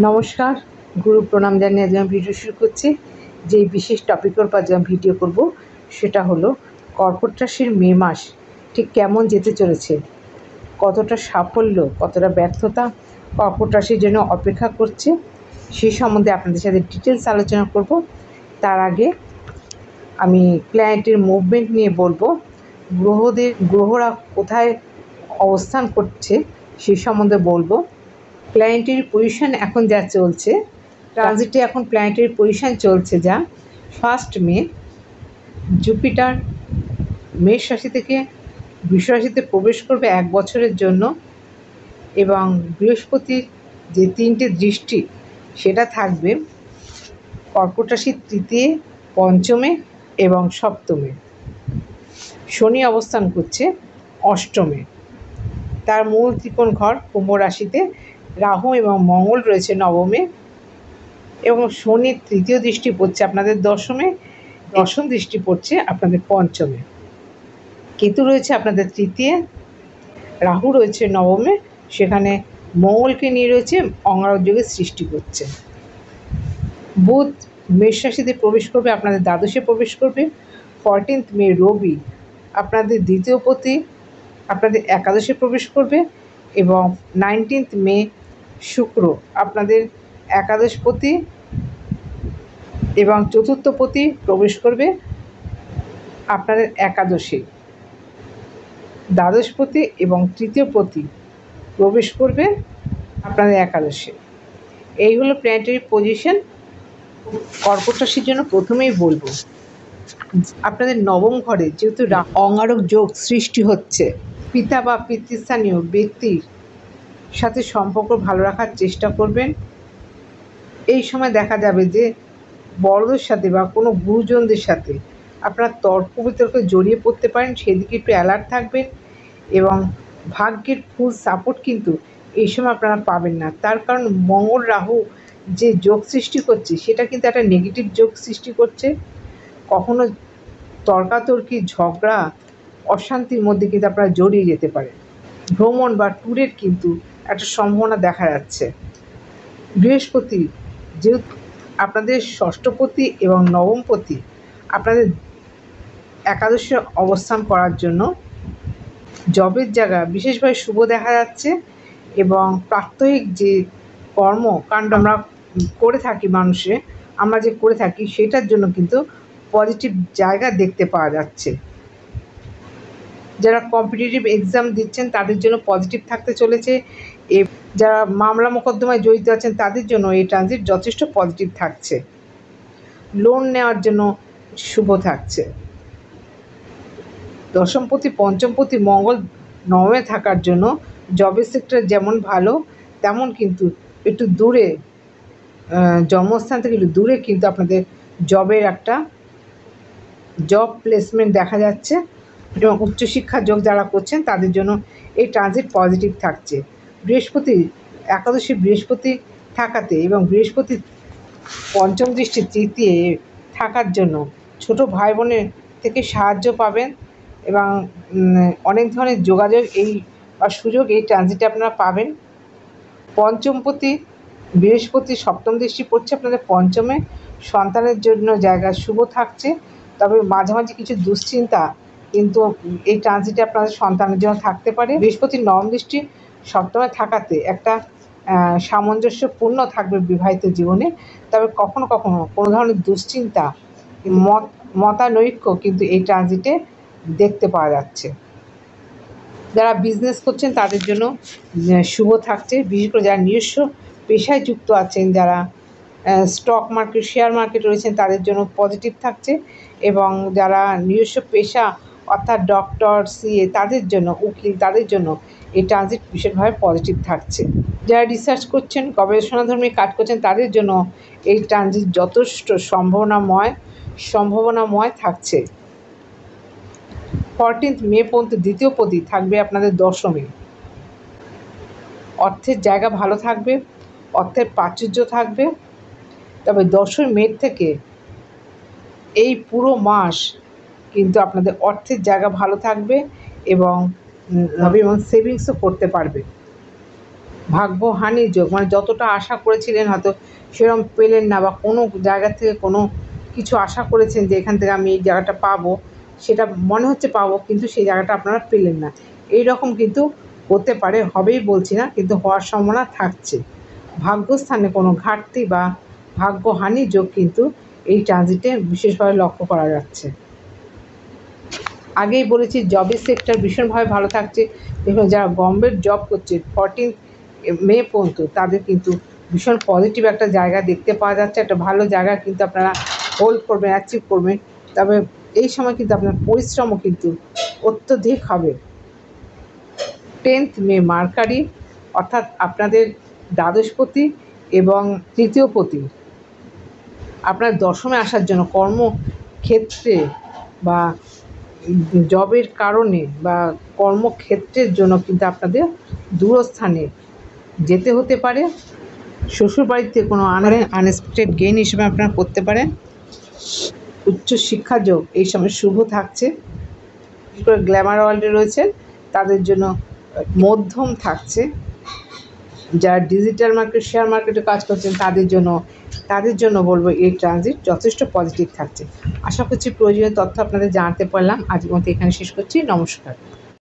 নমস্কার, গুরু প্রণাম জানিয়ে আজ আমি ভিডিও শুরু করছি। যে বিশেষ টপিকের উপর আজ আমি ভিডিও করব সেটা হলো কর্কট রাশির মে মাস ঠিক কেমন যেতে চলেছে, কতটা সাফল্য কতটা ব্যর্থতা কর্কট রাশির জন্য অপেক্ষা করছে সেই সম্বন্ধে আপনাদের সাথে ডিটেলস আলোচনা করব। তার আগে আমি প্ল্যানেটের মুভমেন্ট নিয়ে বলবো, গ্রহরা কোথায় অবস্থান করছে সেই সম্বন্ধে বলবো। প্ল্যানেটারি পজিশন এখন যা চলছে, ট্রানজিটে এখন প্ল্যানেটারি পজিশন চলছে যা 1 মে জুপিটার মেষ রাশি থেকে বৃষ রাশিতে প্রবেশ করবে 1 বছরের জন্য, এবং বৃহস্পতির যে 3টে দৃষ্টি সেটা থাকবে কর্কট রাশির তৃতীয়, পঞ্চমে এবং সপ্তমে। শনি অবস্থান করছে অষ্টমে, তার মূল ত্রিকোণ ঘর কুম্ভ রাশিতে। রাহু এবং মঙ্গল রয়েছে নবমে, এবং শনির তৃতীয় দৃষ্টি পড়ছে আপনাদের দশমে, দশম দৃষ্টি পড়ছে আপনাদের পঞ্চমে। কেতু রয়েছে আপনাদের তৃতীয়, রাহু রয়েছে নবমে, সেখানে মঙ্গলকে নিয়ে রয়েছে, অঙ্গারক যোগের সৃষ্টি করছে। বুধ মেষ রাশিতে প্রবেশ করবে, আপনাদের দ্বাদশে প্রবেশ করবে। 14 মে রবি আপনাদের দ্বিতীয় পতি আপনাদের একাদশে প্রবেশ করবে, এবং 19 মে শুক্র আপনাদের একাদশপতি এবং চতুর্থপতি প্রবেশ করবে আপনাদের একাদশে। দ্বাদশপতি এবং তৃতীয়পতি প্রবেশ করবে আপনাদের একাদশে। এই হলো প্ল্যানেটারি পজিশন কর্কট রাশির জন্য। প্রথমেই বলবো, আপনাদের নবম ঘরে যেহেতু অঙ্গারক যোগ সৃষ্টি হচ্ছে, পিতা বা পিতৃস্থানীয় ব্যক্তির সাথে সম্পর্ক ভালো রাখার চেষ্টা করবেন। এই সময় দেখা যাবে যে বড়দের সাথে বা কোনো গুরুজনদের সাথে আপনারা তর্ক বিতর্কে জড়িয়ে পড়তে পারেন, সেদিকে একটু অ্যালার্ট থাকবেন। এবং ভাগ্যের ফুল সাপোর্ট কিন্তু এই সময় আপনারা পাবেন না, তার কারণ মঙ্গল রাহু যে যোগ সৃষ্টি করছে সেটা কিন্তু একটা নেগেটিভ যোগ সৃষ্টি করছে। কখনো তর্কাতর্কি, ঝগড়া, অশান্তির মধ্যে কিন্তু আপনারা জড়িয়ে যেতে পারেন। ভ্রমণ বা ট্যুরের কিন্তু একটা সম্ভাবনা দেখা যাচ্ছে। বৃহস্পতি যেহেতু আপনাদের ষষ্ঠপতি এবং নবমপতি আপনাদের একাদশে অবস্থান করার জন্য জবের জায়গা বিশেষভাবে শুভ দেখা যাচ্ছে, এবং প্রাত্যহিক যে কর্মকাণ্ড আমরা করে থাকি, আমরা যে করে থাকি সেটার জন্য কিন্তু পজিটিভ জায়গা দেখতে পাওয়া যাচ্ছে। যারা কম্পিটিটিভ এক্সাম দিচ্ছেন তাদের জন্য পজিটিভ থাকতে চলেছে, যারা মামলা মোকদ্দমায় জড়িত আছেন তাদের জন্য এই ট্রানজিট যথেষ্ট পজিটিভ থাকছে। লোন নেওয়ার জন্য শুভ থাকছে। দশমপতি পঞ্চমপতি মঙ্গল নবমে থাকার জন্য জবের সেক্টর যেমন ভালো, তেমন কিন্তু একটু দূরে, জন্মস্থান থেকে একটু দূরে কিন্তু আপনাদের জবের একটা জব প্লেসমেন্ট দেখা যাচ্ছে, এবং উচ্চশিক্ষার যোগ যারা করছেন তাদের জন্য এই ট্রানজিট পজিটিভ থাকছে। বৃহস্পতি একাদশী বৃহস্পতি থাকাতে এবং বৃহস্পতি পঞ্চম দৃষ্টি তৃতীয় থাকার জন্য ছোট ভাই বোনের থেকে সাহায্য পাবেন, এবং অনেক ধরনের যোগাযোগ বা সুযোগ এই ট্রানজিটে আপনারা পাবেন। পঞ্চমপতি বৃহস্পতি সপ্তম দৃষ্টি পড়ছে আপনাদের পঞ্চমে, সন্তানের জন্য জায়গা শুভ থাকছে। তবে মাঝে মাঝে কিছু দুশ্চিন্তা কিন্তু এই ট্রানজিটে আপনাদের সন্তানের জন্য থাকতে পারে। বৃহস্পতির নবম দৃষ্টি সপ্তমে থাকাতে একটা সামঞ্জস্যপূর্ণ থাকবে বিবাহিত জীবনে, তবে কখনো কখনো কোনো ধরনের দুশ্চিন্তা, মতানৈক্য কিন্তু এই ট্রানজিটে দেখতে পাওয়া যাচ্ছে। যারা বিজনেস করছেন তাদের জন্য শুভ থাকছে, বিশেষ করে যারা নিজস্ব পেশায় যুক্ত আছেন, যারা স্টক মার্কেট শেয়ার মার্কেট রয়েছেন তাদের জন্য পজিটিভ থাকছে, এবং যারা নিজস্ব পেশা অর্থাৎ ডক্টর, সিএ তাদের জন্য, উকিল তাদের জন্য এই ট্রানজিট বিশেষভাবে পজিটিভ থাকছে। যারা রিসার্চ করছেন, গবেষণাধর্মী কাজ করছেন তাদের জন্য এই ট্রানজিট যথেষ্ট সম্ভাবনাময় থাকছে। 14 মে পর্যন্ত দ্বিতীয় পতি থাকবে আপনাদের দশমে। অর্থের জায়গা ভালো থাকবে, অর্থের প্রাচুর্য থাকবে। তবে 10ই মে থেকে এই পুরো মাস কিন্তু আপনাদের অর্থের জায়গা ভালো থাকবে, এবং সেভিংসও করতে পারবে। ভাগ্যহানির যোগ, মানে যতটা আশা করেছিলেন হয়তো সেরকম পেলেন না, বা কোনো জায়গা থেকে কোনো কিছু আশা করেছেন যে এখান থেকে আমি এই জায়গাটা পাবো, সেটা মনে হচ্ছে পাবো, কিন্তু সেই জায়গাটা আপনারা পেলেন না। এই রকম কিন্তু হতে পারে, হবেই বলছি না, কিন্তু হওয়ার সম্ভাবনা থাকছে। ভাগ্যস্থানে কোনো ঘাটতি বা ভাগ্যহানির যোগ কিন্তু এই ট্রানজিটে বিশেষভাবে লক্ষ্য করা যাচ্ছে। আগেই বলেছি জবের সেক্টর ভীষণভাবে ভালো থাকছে। দেখুন, যারা গভর্নমেন্ট জব করছে 14 মে পর্যন্ত তাদের কিন্তু ভীষণ পজিটিভ একটা জায়গা দেখতে পাওয়া যাচ্ছে। একটা ভালো জায়গা কিন্তু আপনারা হোল্ড করবেন, অ্যাচিভ করবেন। তবে এই সময় কিন্তু আপনার পরিশ্রমও কিন্তু অত্যধিক হবে। 10th মে মার্কারি, অর্থাৎ আপনাদের দ্বাদশপতি এবং তৃতীয়পতি আপনার দশমে আসার জন্য কর্মক্ষেত্রে বা জবের কারণে বা কর্মক্ষেত্রের জন্য কিন্তু আপনাদের দূরস্থানে যেতে হতে পারে। শ্বশুরবাড়িতে কোনো আনএক্সপেক্টেড গেইন হিসেবে আপনারা করতে পারেন। উচ্চশিক্ষা যোগ এই সময় শুভ থাকছে। বিশেষ করে গ্ল্যামার ওয়ার্ল্ডে রয়েছেন তাদের জন্য মধ্যম থাকছে। যারা ডিজিটাল মার্কেট, শেয়ার মার্কেটে কাজ করছেন তাদের জন্য বলবো এই ট্রানজিট যথেষ্ট পজিটিভ থাকছে। আশা করছি প্রয়োজনীয় তথ্য আপনাদের জানাতে পারলাম। আজকের মতো এখানে শেষ করছি। নমস্কার।